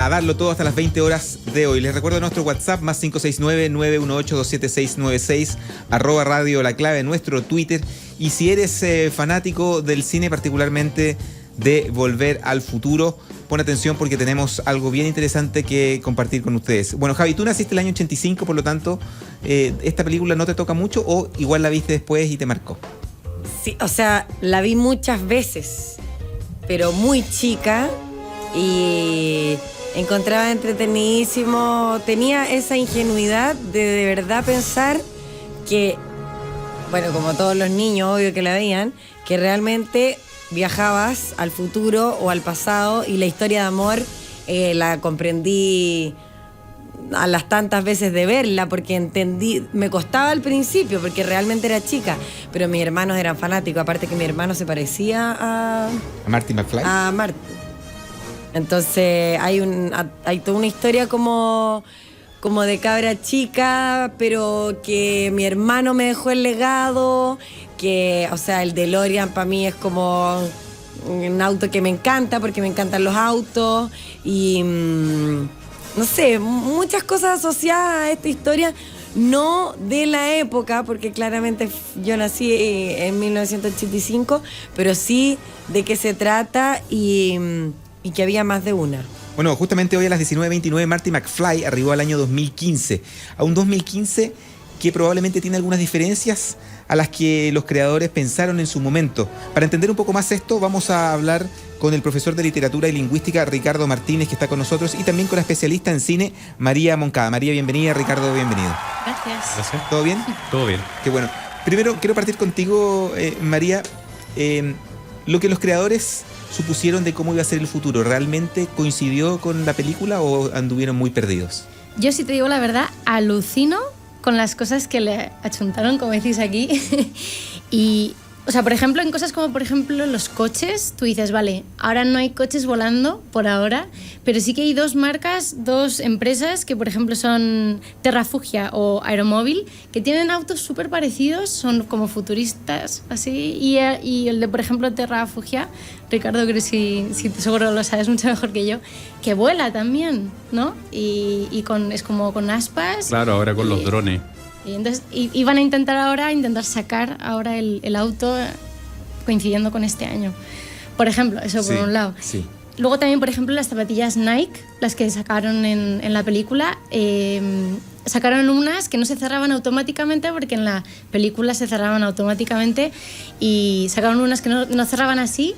A darlo todo hasta las 20 horas de hoy. Les recuerdo nuestro WhatsApp, más 569-918-27696, @Radio La Clave, nuestro Twitter. Y si eres fanático del cine, particularmente de Volver al Futuro, pon atención porque tenemos algo bien interesante que compartir con ustedes. Bueno, Javi, tú naciste el año 85, por lo tanto, ¿esta película no te toca mucho o igual la viste después y te marcó? Sí, o sea, la vi muchas veces, pero muy chica y encontraba entretenidísimo. Tenía esa ingenuidad de verdad pensar que, bueno, como todos los niños, obvio que la veían, que realmente viajabas al futuro o al pasado y la historia de amor la comprendí a las tantas veces de verla porque entendí, me costaba al principio porque realmente era chica, pero mis hermanos eran fanáticos, aparte que mi hermano se parecía ¿A Marty McFly? a Marty. Entonces hay toda una historia como de cabra chica, pero que mi hermano me dejó el legado, que, o sea, el DeLorean para mí es como un auto que me encanta porque me encantan los autos y no sé, muchas cosas asociadas a esta historia, no de la época, porque claramente yo nací en 1985, pero sí de qué se trata y que había más de una. Bueno, justamente hoy a las 19:29 Marty McFly arribó al año 2015. A un 2015 que probablemente tiene algunas diferencias a las que los creadores pensaron en su momento. Para entender un poco más esto, vamos a hablar con el profesor de literatura y lingüística Ricardo Martínez, que está con nosotros, y también con la especialista en cine María Moncada. María, bienvenida. Ricardo, bienvenido. Gracias. ¿Todo bien? Todo bien. Qué bueno. Primero, quiero partir contigo, María. Lo que los creadores supusieron de cómo iba a ser el futuro, ¿realmente coincidió con la película o anduvieron muy perdidos? Yo, si te digo la verdad, alucino con las cosas que le achuntaron, como decís aquí. Y, o sea, por ejemplo, en cosas como, por ejemplo, los coches, tú dices, vale, ahora no hay coches volando por ahora, pero sí que hay dos empresas que, por ejemplo, son Terrafugia o Aeromóvil, que tienen autos súper parecidos, son como futuristas, así, y el de, por ejemplo, Terrafugia, Ricardo, creo que si seguro lo sabes mucho mejor que yo, que vuela también, ¿no? Es como con aspas. Claro, ahora con los drones. Y entonces van a intentar sacar ahora el auto coincidiendo con este año. Por ejemplo, eso por un lado. Sí. Luego también, por ejemplo, las zapatillas Nike, las que sacaron en la película, sacaron unas que no se cerraban automáticamente porque en la película se cerraban automáticamente y sacaron unas que no cerraban así,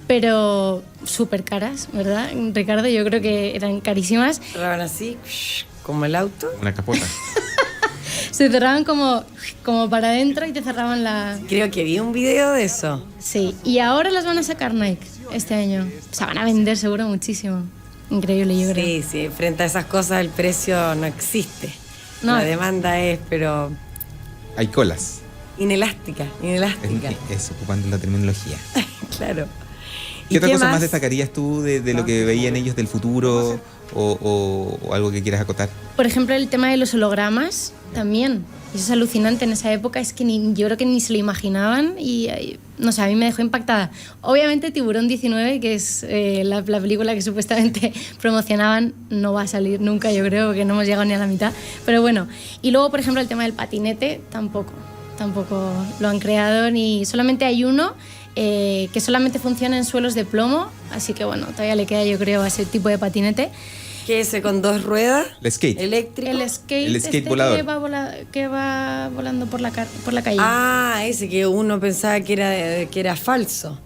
pero súper caras, ¿verdad, Ricardo? Yo creo que eran carísimas. Cerraban así, como el auto. Una capota. Se cerraban como para adentro y te cerraban la... Creo que vi un video de eso. Sí, y ahora las van a sacar Nike este año. O sea, van a vender seguro muchísimo. Increíble, yo creo. Sí, frente a esas cosas el precio no existe. No. La demanda es, pero... Hay colas. Inelástica. Es ocupando la terminología. Claro. ¿Qué otra cosa más destacarías tú de lo que veían ellos del futuro o algo que quieras acotar? Por ejemplo, el tema de los hologramas también. Eso es alucinante en esa época, es que yo creo que ni se lo imaginaban y no sé, a mí me dejó impactada. Obviamente Tiburón 19, que es la película que supuestamente promocionaban, no va a salir nunca, yo creo, porque no hemos llegado ni a la mitad. Pero bueno, y luego, por ejemplo, el tema del patinete, tampoco lo han creado, ni solamente hay uno que solamente funciona en suelos de plomo, así que bueno, todavía le queda, yo creo, a ese tipo de patinete. ¿Qué es ese con dos ruedas? El skate. Eléctrico. El skate volador. Que va volando por la calle. Ah, ese que uno pensaba que era falso.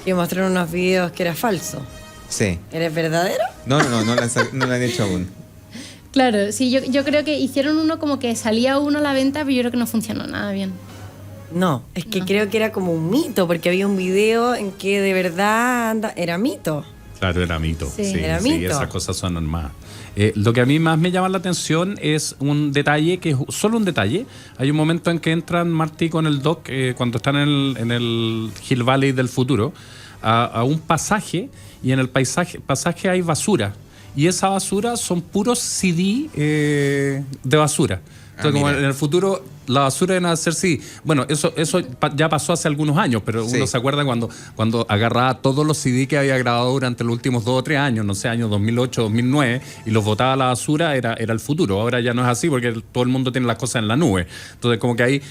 Que mostraron unos videos que era falso. Sí. ¿Eres verdadero? No lo han hecho aún. Claro, sí, yo creo que hicieron uno como que salía uno a la venta, pero yo creo que no funcionó nada bien. No, es que creo que era como un mito, porque había un video en que de verdad era mito. Claro, era mito. Sí, era mito. Sí, esas cosas son normales. Lo que a mí más me llama la atención es un detalle, que es solo un detalle. Hay un momento en que entran Marty con el Doc, cuando están en el Hill Valley del futuro, a un pasaje, y en el pasaje hay basura. Y esa basura son puros CD de basura. Entonces, como en el futuro la basura deben hacer CD. Bueno, eso ya pasó hace algunos años, pero uno se acuerda cuando agarraba todos los CD que había grabado durante los últimos 2 o 3 años, no sé, años 2008, 2009, y los botaba a la basura, era el futuro. Ahora ya no es así porque todo el mundo tiene las cosas en la nube. Entonces, como que ahí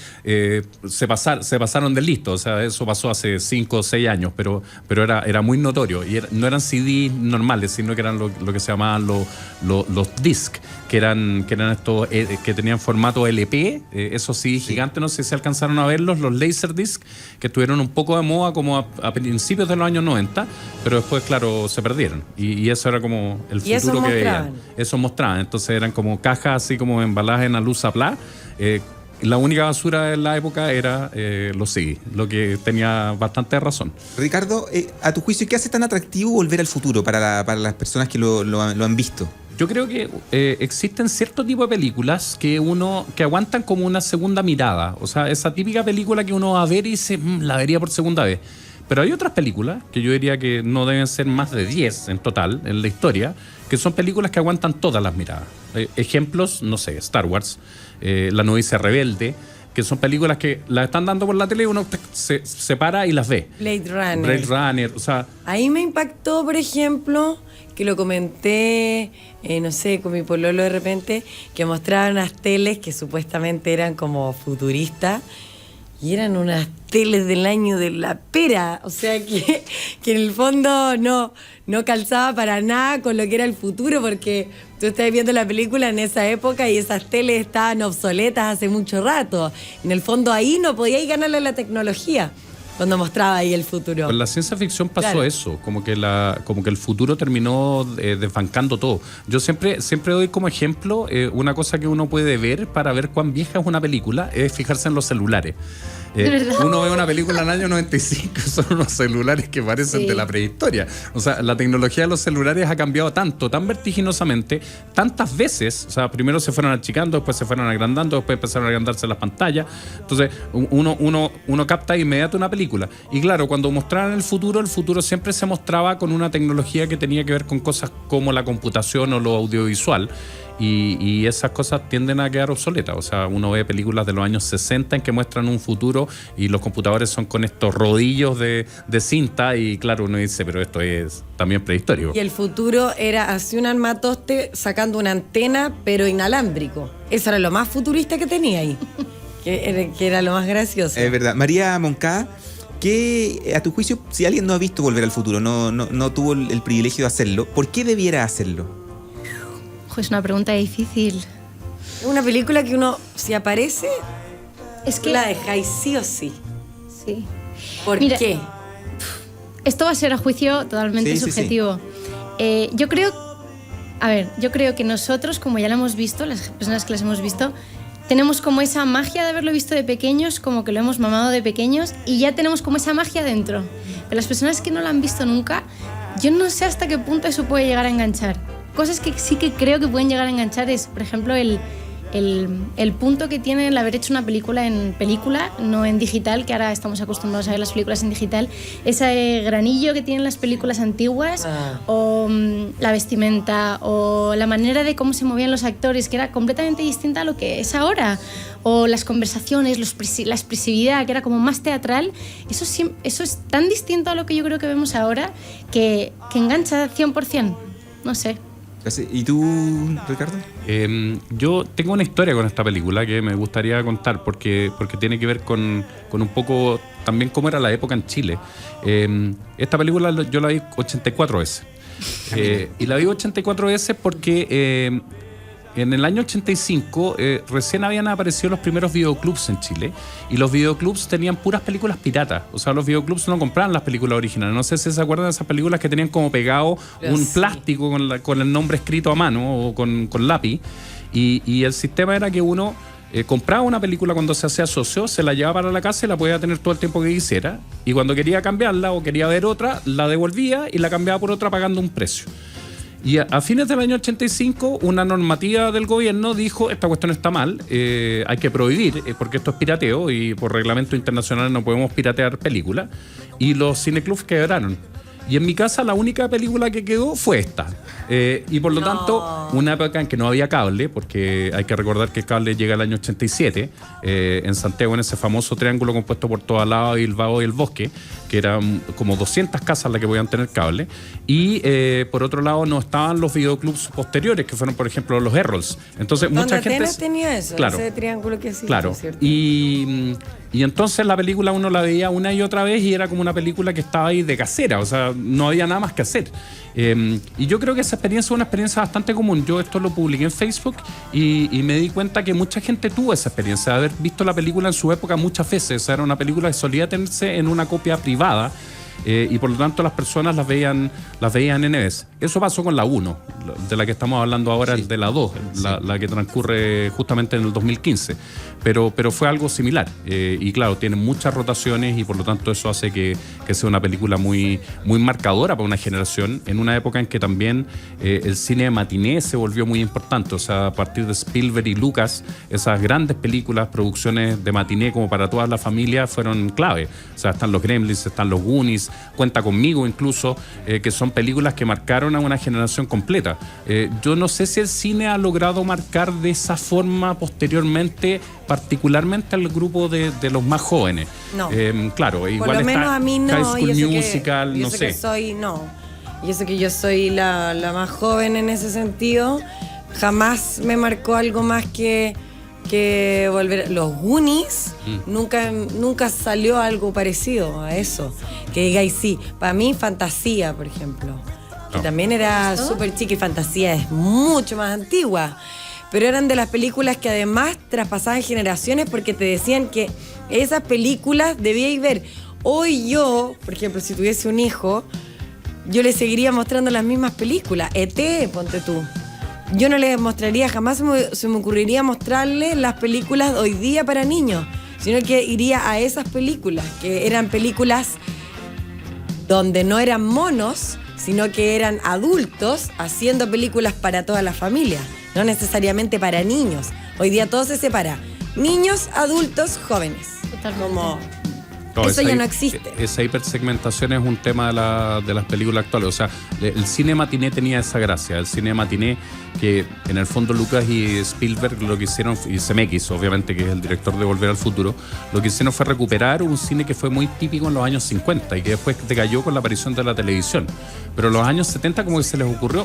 se pasaron de listo. O sea, eso pasó hace 5 o 6 años, pero era muy notorio. Y no eran CD normales, sino que eran lo que se llamaban los disc, que eran estos que tenían formato LP, esos CD gigantes, no sé si alcanzaron a verlos, los Laserdisc, que estuvieron un poco de moda como a principios de los años 90, pero después, claro, se perdieron. Y eso era como el futuro que veían. Eso mostraban. Entonces eran como cajas así como embaladas en luz apla. La única basura en la época era los CD, lo que tenía bastante razón. Ricardo, a tu juicio, ¿qué hace tan atractivo Volver al Futuro para las personas que lo han visto? Yo creo que existen cierto tipo de películas que aguantan como una segunda mirada. O sea, esa típica película que uno va a ver y dice, la vería por segunda vez. Pero hay otras películas, que yo diría que no deben ser más de 10 en total en la historia, que son películas que aguantan todas las miradas. Ejemplos, no sé, Star Wars, La novicia rebelde, que son películas que las están dando por la tele y uno se para y las ve. Blade Runner, o sea... Ahí me impactó, por ejemplo, que lo comenté, no sé, con mi pololo de repente, que mostraban unas teles que supuestamente eran como futuristas, y eran unas teles del año de la pera, o sea que en el fondo no calzaba para nada con lo que era el futuro, porque tú estás viendo la película en esa época y esas teles estaban obsoletas hace mucho rato. En el fondo ahí no podíais ganarle a la tecnología cuando mostraba ahí el futuro. Con la ciencia ficción pasó eso, como que el futuro terminó desbancando todo. Yo siempre doy como ejemplo una cosa que uno puede ver para ver cuán vieja es una película, es fijarse en los celulares. Uno ve una película en el año 95, son unos celulares que parecen de la prehistoria. O sea, la tecnología de los celulares ha cambiado tanto, tan vertiginosamente, tantas veces. O sea, primero se fueron achicando, después se fueron agrandando, después empezaron a agrandarse las pantallas. Entonces, uno capta de inmediato una película. Y claro, cuando mostraban el futuro siempre se mostraba con una tecnología que tenía que ver con cosas como la computación o lo audiovisual. Y esas cosas tienden a quedar obsoletas. O sea, uno ve películas de los años 60 en que muestran un futuro y los computadores son con estos rodillos de cinta y claro, uno dice, pero esto es también prehistórico. Y el futuro era así un armatoste sacando una antena, pero inalámbrico. Eso era lo más futurista que tenía ahí, que era lo más gracioso. Es verdad. María Moncada, que a tu juicio, si alguien no ha visto Volver al Futuro, no tuvo el privilegio de hacerlo, ¿por qué debiera hacerlo? Es una pregunta difícil. Una película que uno, si aparece, es que la dejáis sí o sí. Sí. ¿Por qué? Esto va a ser a juicio totalmente subjetivo. Sí. Yo creo que nosotros, como ya lo hemos visto, las personas que las hemos visto, tenemos como esa magia de haberlo visto de pequeños, como que lo hemos mamado de pequeños y ya tenemos como esa magia dentro. Pero las personas que no la han visto nunca, yo no sé hasta qué punto eso puede llegar a enganchar. Cosas que sí que creo que pueden llegar a enganchar es, por ejemplo, el punto que tiene el haber hecho una película en película, no en digital, que ahora estamos acostumbrados a ver las películas en digital, ese granillo que tienen las películas antiguas, o la vestimenta, o la manera de cómo se movían los actores, que era completamente distinta a lo que es ahora, o las conversaciones, la expresividad, que era como más teatral. Eso es tan distinto a lo que yo creo que vemos ahora, que engancha 100%, no sé. ¿Y tú, Ricardo? Yo tengo una historia con esta película que me gustaría contar porque tiene que ver con un poco también cómo era la época en Chile. Esta película yo la vi 84 veces. Y la vi 84 veces porque en el año 85 recién habían aparecido los primeros videoclubs en Chile y los videoclubs tenían puras películas piratas. O sea, los videoclubs no compraban las películas originales. No sé si se acuerdan de esas películas que tenían como pegado un plástico con el nombre escrito a mano o con lápiz. Y el sistema era que uno compraba una película cuando se hacía socio, se la llevaba para la casa y la podía tener todo el tiempo que quisiera. Y cuando quería cambiarla o quería ver otra, la devolvía y la cambiaba por otra pagando un precio. Y a fines del año 85, una normativa del gobierno dijo, esta cuestión está mal, hay que prohibir, porque esto es pirateo y por reglamento internacional no podemos piratear películas. Y los cineclubs quebraron. Y en mi casa la única película que quedó fue esta. Y por lo tanto, una época en que no había cable, porque hay que recordar que el cable llega al año 87, en Santiago, en ese famoso triángulo compuesto por todos lados, Bilbao y el Bosque, que eran como 200 casas las que podían tener cable. Y por otro lado, no estaban los videoclubs posteriores, que fueron, por ejemplo, los Errols. Entonces, mucha gente... Atenas tenía eso, claro, ese triángulo que sí. claro. ¿Cierto? Y entonces la película uno la veía una y otra vez y era como una película que estaba ahí de casera, o sea, no había nada más que hacer. Y yo creo que esa experiencia es una experiencia bastante común. Yo esto lo publiqué en Facebook y me di cuenta que mucha gente tuvo esa experiencia de haber visto la película en su época muchas veces. O sea, era una película que solía tenerse en una copia privada. Y por lo tanto las personas las veían en NBS. Eso pasó con la 1, de la que estamos hablando ahora, sí. De la 2, sí. la que transcurre justamente en el 2015. Pero fue algo similar. Y claro, tiene muchas rotaciones y por lo tanto eso hace que sea una película muy, muy marcadora para una generación, en una época en que también el cine de matiné se volvió muy importante. O sea, a partir de Spielberg y Lucas, esas grandes películas, producciones de matiné como para toda la familia fueron clave. O sea, están los Gremlins, están los Goonies, Cuenta conmigo incluso, que son películas que marcaron a una generación completa. Yo no sé si el cine ha logrado marcar de esa forma posteriormente, particularmente al grupo de los más jóvenes. No. Claro, igual por lo menos está a mí no, High School Musical, no sé. Y eso que yo soy la más joven en ese sentido, jamás me marcó algo más que volver. Los Goonies, nunca salió algo parecido a eso. Que digáis sí. Para mí, Fantasía, por ejemplo, que también era súper chica, y Fantasía es mucho más antigua. Pero eran de las películas que además traspasaban generaciones, porque te decían que esas películas debíais ver. Hoy yo, por ejemplo, si tuviese un hijo, yo le seguiría mostrando las mismas películas. E.T., ponte tú. Yo no les mostraría, jamás se me ocurriría mostrarles las películas hoy día para niños, sino que iría a esas películas, que eran películas donde no eran monos, sino que eran adultos haciendo películas para toda la familia, no necesariamente para niños. Hoy día todo se separa: niños, adultos, jóvenes. Totalmente. Como... eso ya no existe. Esa hipersegmentación es un tema de las películas actuales. O sea, el cine matiné tenía esa gracia. El cine matiné que en el fondo Lucas y Spielberg lo que hicieron, y Zemeckis obviamente, que es el director de Volver al Futuro, lo que hicieron fue recuperar un cine que fue muy típico en los años 50 y que después decayó con la aparición de la televisión. Pero en los años 70 como que se les ocurrió,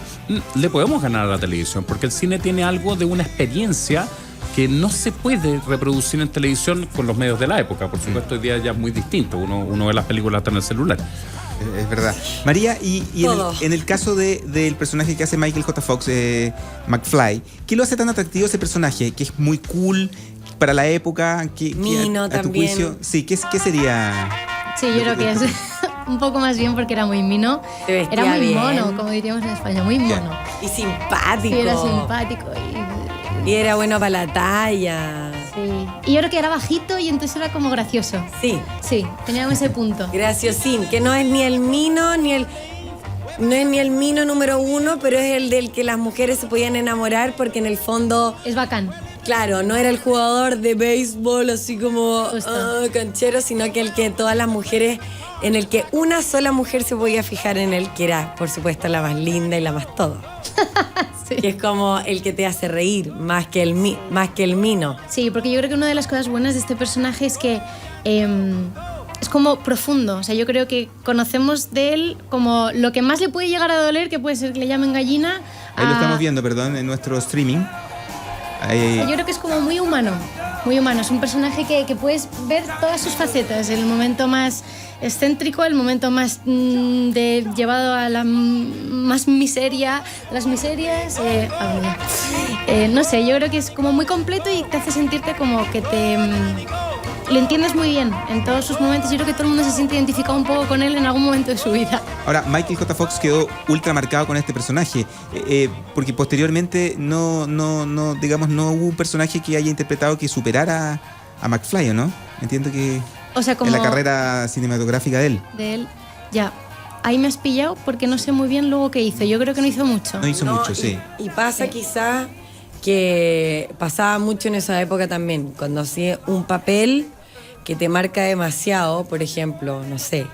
le podemos ganar a la televisión, porque el cine tiene algo de una experiencia que no se puede reproducir en televisión con los medios de la época. Por supuesto, hoy día ya es muy distinto. Uno ve las películas hasta en el celular. Es verdad. María, y en el caso del personaje que hace Michael J. Fox, McFly, ¿qué lo hace tan atractivo ese personaje? Que es muy cool para la época. Mino a tu también. juicio, sí, ¿qué sería? Sí, yo creo que es un poco más bien porque era muy mino. Era muy bien. Mono, como diríamos en España, muy mono. Y simpático. Sí, era simpático y era bueno para la talla. Sí. Y yo creo que era bajito y entonces era como gracioso. Sí. Sí, teníamos ese punto. Graciosín, que no es ni el mino, no es ni el mino número 1, pero es el del que las mujeres se podían enamorar, porque en el fondo... Es bacán. Claro, no era el jugador de béisbol así como canchero, sino que el que todas las mujeres, en el que una sola mujer se podía fijar en él, que era, por supuesto, la más linda y la más todo. Sí. Que es como el que te hace reír, más que el mino. Sí, porque yo creo que una de las cosas buenas de este personaje es que es como profundo. O sea, yo creo que conocemos de él como lo que más le puede llegar a doler, que puede ser que le llamen gallina. Ahí lo estamos viendo, perdón, en nuestro streaming. Yo creo que es como muy humano, muy humano. Es un personaje que puedes ver todas sus facetas. El momento más excéntrico, el momento más llevado a la más miseria, las miserias. No sé, yo creo que es como muy completo y te hace sentirte como que lo entiendes muy bien en todos sus momentos. Yo creo que todo el mundo se siente identificado un poco con él en algún momento de su vida. Ahora, Michael J. Fox quedó ultra marcado con este personaje, porque posteriormente no hubo un personaje que haya interpretado que superara a McFly, ¿o no? Entiendo que o sea, como en la carrera cinematográfica de él. Ya. Ahí me has pillado porque no sé muy bien luego qué hizo. Yo creo que no hizo mucho. No hizo mucho, sí. Y pasa quizá que pasaba mucho en esa época también, cuando hacía un papel que te marca demasiado, por ejemplo, no sé,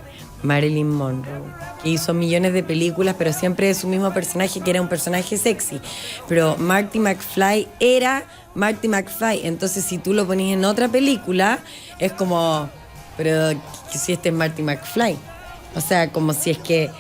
Marilyn Monroe, que hizo millones de películas, pero siempre es su mismo personaje, que era un personaje sexy. Pero Marty McFly era Marty McFly. Entonces, si tú lo ponías en otra película, es como, pero si este es Marty McFly. O sea, como si es que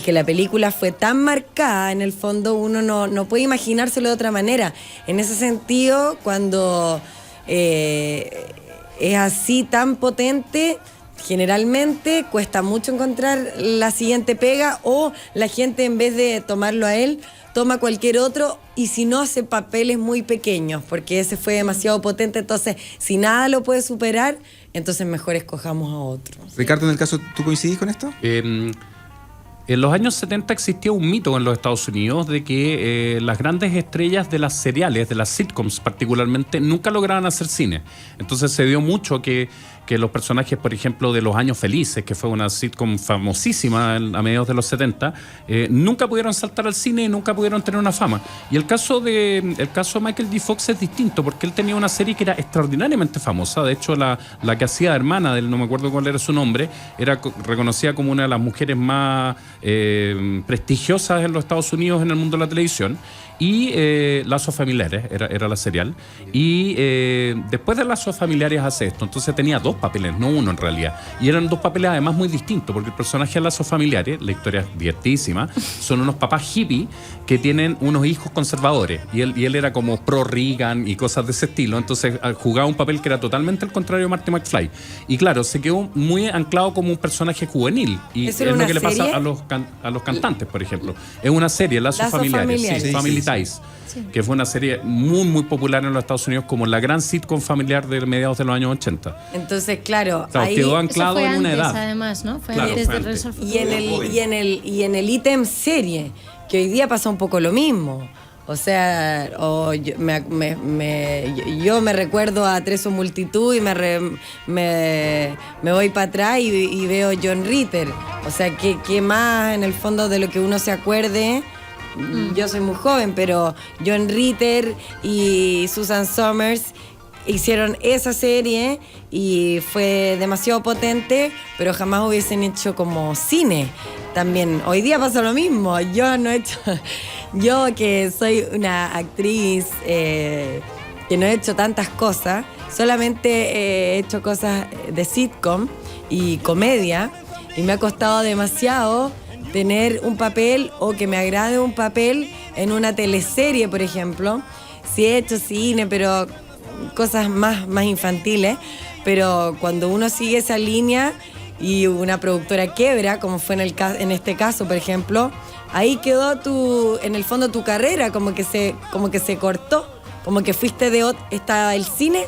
la película fue tan marcada, en el fondo uno no puede imaginárselo de otra manera. En ese sentido, cuando es así tan potente, generalmente cuesta mucho encontrar la siguiente pega, o la gente, en vez de tomarlo a él, toma cualquier otro, y si no, hace papeles muy pequeños, porque ese fue demasiado potente. Entonces, si nada lo puede superar, entonces mejor escojamos a otro. Ricardo, en el caso, ¿tú coincidís con esto? En los años 70 existía un mito en los Estados Unidos de que las grandes estrellas de las seriales, de las sitcoms particularmente, nunca lograban hacer cine. Entonces se dio mucho que los personajes, por ejemplo, de Los Años Felices, que fue una sitcom famosísima a mediados de los 70, nunca pudieron saltar al cine y nunca pudieron tener una fama. Y el caso de Michael J. Fox es distinto, porque él tenía una serie que era extraordinariamente famosa. De hecho, la que hacía de hermana de él, no me acuerdo cuál era su nombre, era reconocida como una de las mujeres más prestigiosas en los Estados Unidos en el mundo de la televisión. Y Lazos Familiares era la serial. Y después de Lazos Familiares hace esto. Entonces tenía 2 papeles, no uno en realidad. Y eran 2 papeles además muy distintos, porque el personaje de Lazos Familiares, la historia es divertidísima, son unos papás hippies que tienen unos hijos conservadores. Y él era como pro Reagan y cosas de ese estilo. Entonces jugaba un papel que era totalmente al contrario de Marty McFly. Y claro, se quedó muy anclado como un personaje juvenil. Y es lo que le pasa a los cantantes, por ejemplo. Es una serie, Lazos Familiares. Sí, Family Ties, que fue una serie muy, muy popular en los Estados Unidos, como la gran sitcom familiar de mediados de los años 80. Entonces, claro, ahí quedó anclado en una edad. Además, ¿no? Fue claro, antes fue de antes. Regreso al Futuro. Y en el ítem serie, que hoy día pasa un poco lo mismo. O sea, yo me recuerdo a Tres o Multitud y me voy para atrás y veo John Ritter. O sea, ¿qué más en el fondo de lo que uno se acuerde? Yo soy muy joven, pero John Ritter y Susan Somers hicieron esa serie y fue demasiado potente, pero jamás hubiesen hecho como cine. También hoy día pasa lo mismo. Yo que soy una actriz que no he hecho tantas cosas, solamente he hecho cosas de sitcom y comedia, y me ha costado demasiado tener un papel, o que me agrade un papel en una teleserie, por ejemplo. Sí he hecho cine, pero cosas más infantiles. Pero cuando uno sigue esa línea y una productora quiebra, como fue en este caso, por ejemplo, ahí quedó en el fondo tu carrera, como que se cortó, como que fuiste estaba el cine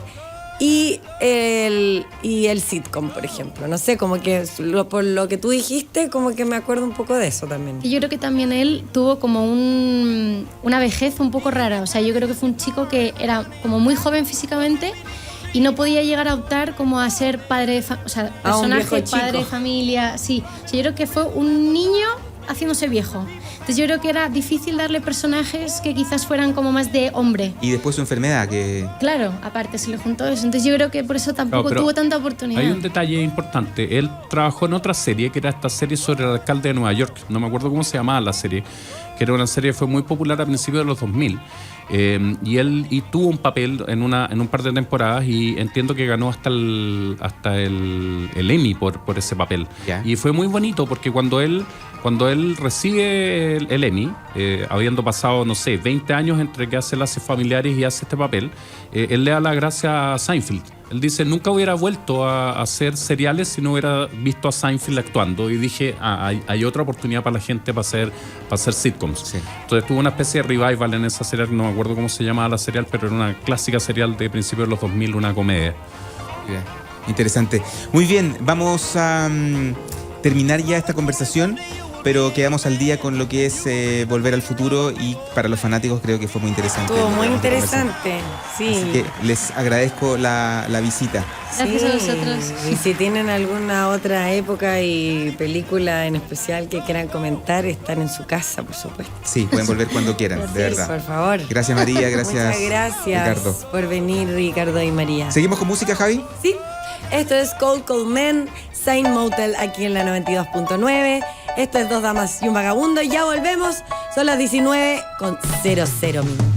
y el sitcom, por ejemplo. No sé, como que por lo que tú dijiste, como que me acuerdo un poco de eso también. Y yo creo que también él tuvo como una vejez un poco rara. O sea, yo creo que fue un chico que era como muy joven físicamente y no podía llegar a optar como a ser padre, personaje, padre de familia. Sí, o sea, yo creo que fue un niño haciéndose viejo. Entonces yo creo que era difícil darle personajes que quizás fueran como más de hombre. Y después su enfermedad, que... Claro, aparte se le juntó eso. Entonces yo creo que por eso tampoco tuvo tanta oportunidad. Hay un detalle importante. Él trabajó en otra serie, que era esta serie sobre el alcalde de Nueva York. No me acuerdo cómo se llamaba la serie, que era una serie que fue muy popular a principios de los 2000. Y él tuvo un papel en un par de temporadas, y entiendo que ganó hasta el Emmy por ese papel. Yeah. Y fue muy bonito, porque cuando él recibe el Emmy, habiendo pasado, no sé, 20 años entre que hace Lazos Familiares y hace este papel, él le da la gracia a Seinfeld. Él dice, nunca hubiera vuelto a hacer seriales si no hubiera visto a Seinfeld actuando. Y dije, hay otra oportunidad para la gente para hacer sitcoms. Sí. Entonces tuvo una especie de revival en esa serial, no me acuerdo cómo se llamaba la serial, pero era una clásica serial de principios de los 2000, una comedia. Bien. Interesante. Muy bien, vamos a terminar ya esta conversación, pero quedamos al día con lo que es Volver al Futuro, y para los fanáticos creo que fue muy interesante. Estuvo muy interesante, sí. Así que les agradezco la visita. Gracias a vosotros. Y si tienen alguna otra época y película en especial que quieran comentar, están en su casa, por supuesto. Sí, pueden volver cuando quieran, de verdad. Por favor. Gracias, María, gracias. Muchas gracias Ricardo. por venir, Ricardo y María. ¿Seguimos con música, Javi? Sí. Esto es Cold Cold Men, Saint Motel, aquí en la 92.9. Esto es Dos Damas y un Vagabundo. Ya volvemos. Son las 19:00 minutos.